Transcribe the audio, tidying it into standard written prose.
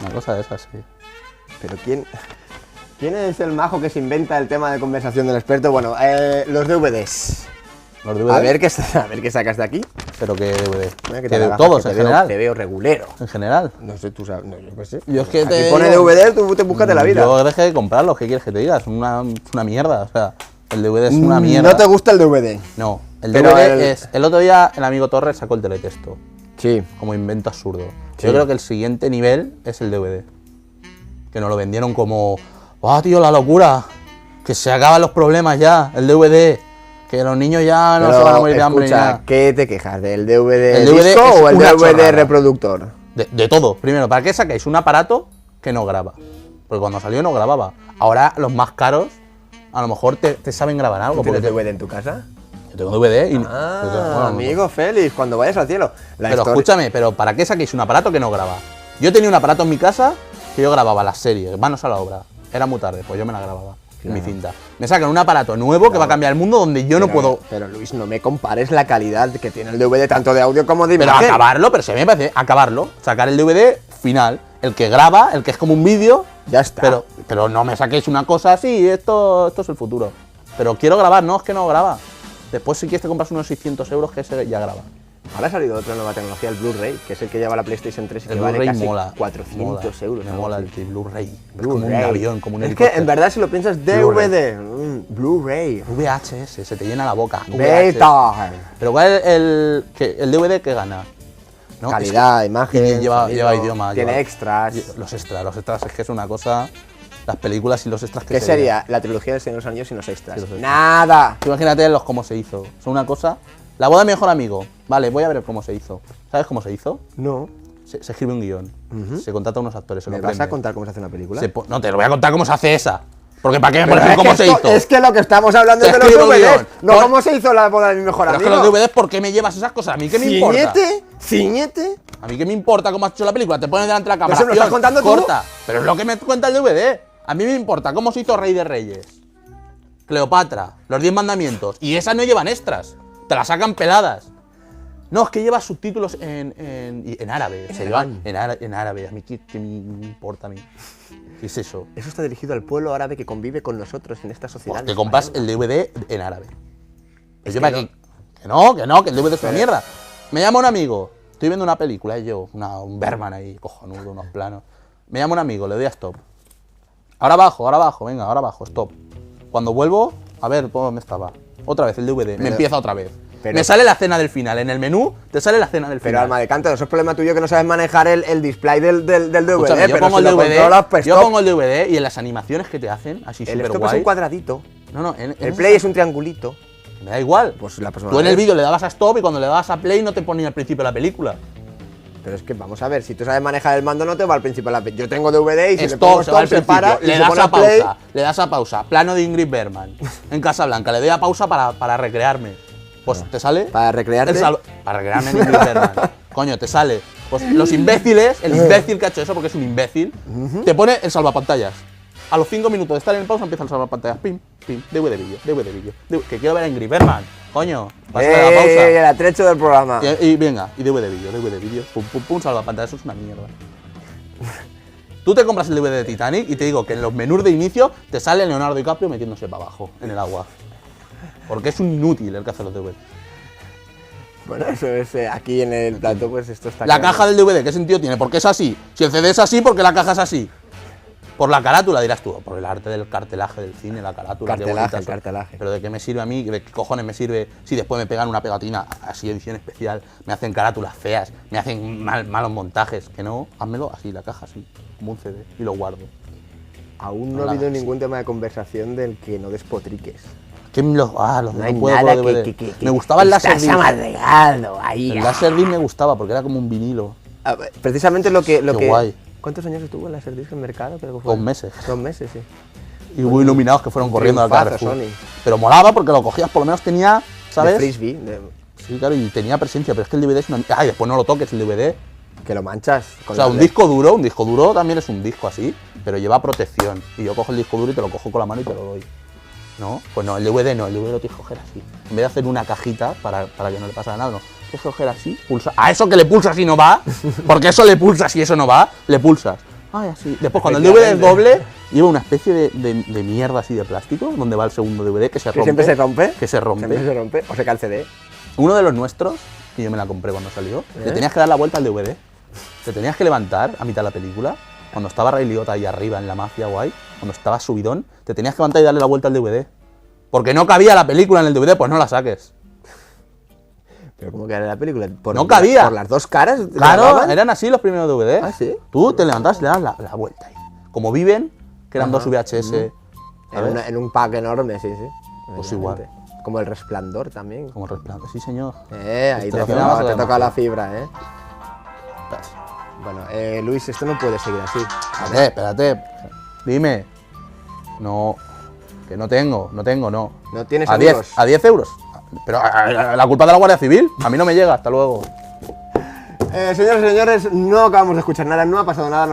Una cosa de esas, sí. Pero ¿quién es el majo que se inventa el tema de conversación del experto? Bueno, los DVDs. ¿Los DVD? A ver qué sacas de aquí. Pero que DVD. Mira Que te de hagas, todos, que en te general. te veo regulero. En general. No sé, tú sabes, no, yo qué sé. Yo es que Aquí te pone digo- DVD, tú te buscas de la vida. Yo dejé de comprarlos, ¿qué quieres que te diga? Es una mierda, o sea, el DVD es una mierda. ¿No te gusta el DVD? No, el Pero DVD es... El otro día el amigo Torres sacó el teletexto, Sí. como invento absurdo. Sí. Yo creo que el siguiente nivel es el DVD. Que nos lo vendieron como... ¡Ah, tío, la locura! Que se acaban los problemas ya, el DVD. Que los niños ya no se van a morir de hambre ni escucha, nada. ¿qué te quejas? ¿Del DVD, El DVD disco es o el una DVD chorrada. reproductor? De todo. Primero, ¿para qué sacáis un aparato que no graba? Porque cuando salió no grababa. Ahora los más caros a lo mejor te saben grabar algo. ¿Tú tienes porque DVD en tu casa? yo tengo DVD y... Ah, yo tengo- bueno, no- amigo Félix, cuando vayas al cielo. La Pero historia- escúchame, pero ¿para qué saquéis un aparato que no graba? Yo tenía un aparato en mi casa que yo grababa las series, Manos a la obra. Era muy tarde, pues yo me la grababa en mi cinta. Me sacan un aparato nuevo que va a cambiar el mundo donde yo no puedo... Pero Luis, no me compares la calidad que tiene el DVD tanto de audio como de Pero imagen. acabarlo, pero se me parece acabarlo. Sacar el DVD final, el que graba, el que es como un vídeo. Ya está. Pero no me saquéis una cosa así, esto es el futuro. Pero quiero grabar, no, es que no graba. Después si quieres te compras unos 600 euros que ese ya graba. Ahora ha salido otra nueva tecnología, el Blu-ray, que es el que lleva la PlayStation 3 y que El vale Blu-ray casi mola. 400 euros. Me algo mola así. el Blu-ray. Es como un Blu-ray. avión, como un Es que helicóptero. en verdad si lo piensas, DVD, Blu-ray, VHS, se te llena la boca. VHS. Beta, Pero ¿cuál es el DVD que gana? ¿No? calidad, Es que- imagen, y lleva sonido, idioma. tiene lleva- extras. Los extras es que es una cosa... Las películas y los extras que ¿Qué se sería la trilogía del Señor de los Anillos sin los extras? Sí, los extras. Nada. Tú imagínate los cómo se hizo. Son una cosa... La boda de mi mejor amigo. Vale, voy a ver cómo se hizo. ¿Sabes cómo se hizo? No. Se escribe un guión. Se contrata a unos actores. Se ¿Me lo vas a aprende. contar cómo se hace una película? No, te lo voy a contar cómo se hace esa. Porque ¿para qué me Pero pones es cómo que se esto- hizo? Es que lo que estamos hablando Se es de los escribe un DVDs, guión. no Por- cómo se hizo la boda de mi mejor Pero es amigo. que los DVDs, ¿por qué me llevas esas cosas? ¿A mí qué me importa? Ciñete. A mí qué me importa cómo has hecho la película. Te pones delante de la cámara. ¿Eso me lo estás contando tú? Corta. Pero es lo que me cuenta el DVD. A mí me importa cómo se hizo Rey de Reyes. Cleopatra. Los 10 mandamientos. Y esas no llevan extras. Te las sacan peladas. No, es que lleva subtítulos en árabe. Se lleva en árabe. A mí qué me importa a mí. ¿Qué es eso? Eso está dirigido al pueblo árabe que convive con nosotros en esta sociedad. Te compras el DVD en árabe. Es Yo me que aquí- que el DVD es una mierda. Me llama un amigo, estoy viendo una película y yo, un Berman ahí, cojonudo, unos planos. Me llama un amigo, le doy a stop. Ahora bajo, venga, ahora bajo, stop. Cuando vuelvo, a ver, ¿por dónde estaba? Otra vez el DVD, me empieza otra vez. Me sale la escena del final, en el menú te sale la escena del Pero final. alma de canto, eso es problema tuyo que no sabes manejar el display del DVD. Escúchame, yo pero pongo si el lo DVD, controlas, pues yo stop. pongo el DVD y en las animaciones que te hacen, así El súper stop es guay. un cuadradito. No, El play es un triangulito. Me da igual. Pues la próxima Tú en el vez. vídeo le dabas a stop y cuando le dabas a play no te ponía al principio de la película. Pero es que vamos a ver, si tú sabes manejar el mando no te va al principio. Yo tengo DVD y si le Stop, pongo se va al stop se principio, para y le se das pone a al play. pausa, le das a pausa, plano de Ingrid Bergman en Casablanca, le doy a pausa para recrearme. Pues te sale Para recrearte. para recrearme en Ingrid Bergman. Coño, te sale. Pues los imbéciles, el imbécil que ha hecho eso, porque es un imbécil, te pone el salvapantallas. A los 5 minutos de estar en pausa empieza el salvapantallas. Pim, pim, DVD vídeo. Que quiero ver a Ingrid Bergman. Coño, pásame la pausa. El atrecho del programa. Y venga, y DVD vídeo, pum, pum, pum, salvapantallas, eso es una mierda. Tú te compras el DVD de Titanic y te digo que en los menús de inicio te sale Leonardo DiCaprio metiéndose para abajo, en el agua. Porque es un inútil el que hace los DVD. Bueno, eso es aquí en el plato, pues esto está La claro. caja del DVD, ¿qué sentido tiene? ¿Por qué es así? Si el CD es así, ¿por qué la caja es así? Por la carátula, dirás tú, por el arte del cartelaje del cine, la carátula. qué Cartelaje, bonitas son. cartelaje. Pero ¿de qué me sirve a mí? ¿De qué cojones me sirve si después me pegan una pegatina así, edición especial, me hacen carátulas feas, me hacen malos montajes? Que no, házmelo así, la caja así, como un CD, y lo guardo. Aún no ha habido ningún tema de conversación del que no despotriques. ¿Qué los No hay puedo nada por DVD. que Me gustaba el estás Laserdisc. amargado ahí. El Laserdisc me gustaba porque era como un vinilo. A ver, precisamente lo que... Qué guay. ¿Cuántos años estuvo el Laserdisc en el mercado? Creo que 2 meses. 2 meses, sí. Y hubo iluminados que fueron corriendo al triunfazo, Carrefour. Sony. Pero molaba porque lo cogías, por lo menos tenía, ¿sabes? De frisbee, Sí, claro, y tenía presencia, pero es que el DVD es una... Ay, después no lo toques el DVD. que lo manchas. O sea, un disco duro también es un disco así, pero lleva protección. Y yo cojo el disco duro y te lo cojo con la mano y te lo doy. ¿No? Pues no, el DVD no, el DVD lo tienes que coger así. En vez de hacer una cajita para que no le pase nada, no. Tienes que coger así, pulsa. A eso que le pulsas y no va, porque eso le pulsas y eso no va, le pulsas. Ay, así. Después, cuando el DVD es doble, lleva una especie de mierda así de plástico, donde va el segundo DVD, que se rompe. siempre se rompe. Que se rompe. Siempre se rompe. O se cae el CD. Uno de los nuestros, que yo me la compré cuando salió, le tenías que dar la vuelta al DVD. Te tenías que levantar a mitad de la película, cuando estaba Ray Liotta ahí arriba en la mafia guay, cuando estaba subidón, te tenías que levantar y darle la vuelta al DVD. Porque no cabía la película en el DVD, pues no la saques. Pero ¿cómo que era la película? No cabía. ¿Por las dos caras? Claro, eran así los primeros DVD. ¿Ah, sí? Tú te levantas y le das la vuelta ahí. Como Viven, que eran dos VHS. ¿sabes? En un pack enorme, sí, sí. Pues igual. Como el Resplandor también. Como Resplandor. Sí, señor. Ahí Esto te al final toca, va a ser la fibra, Bueno, Luis, esto no puede seguir así. Espérate. Dime. No. Que no tengo, no. ¿No tienes a amigos? 10 euros. Pero la culpa de la Guardia Civil. A mí no me llega. Hasta luego. Señores y señores, no acabamos de escuchar nada, no ha pasado nada.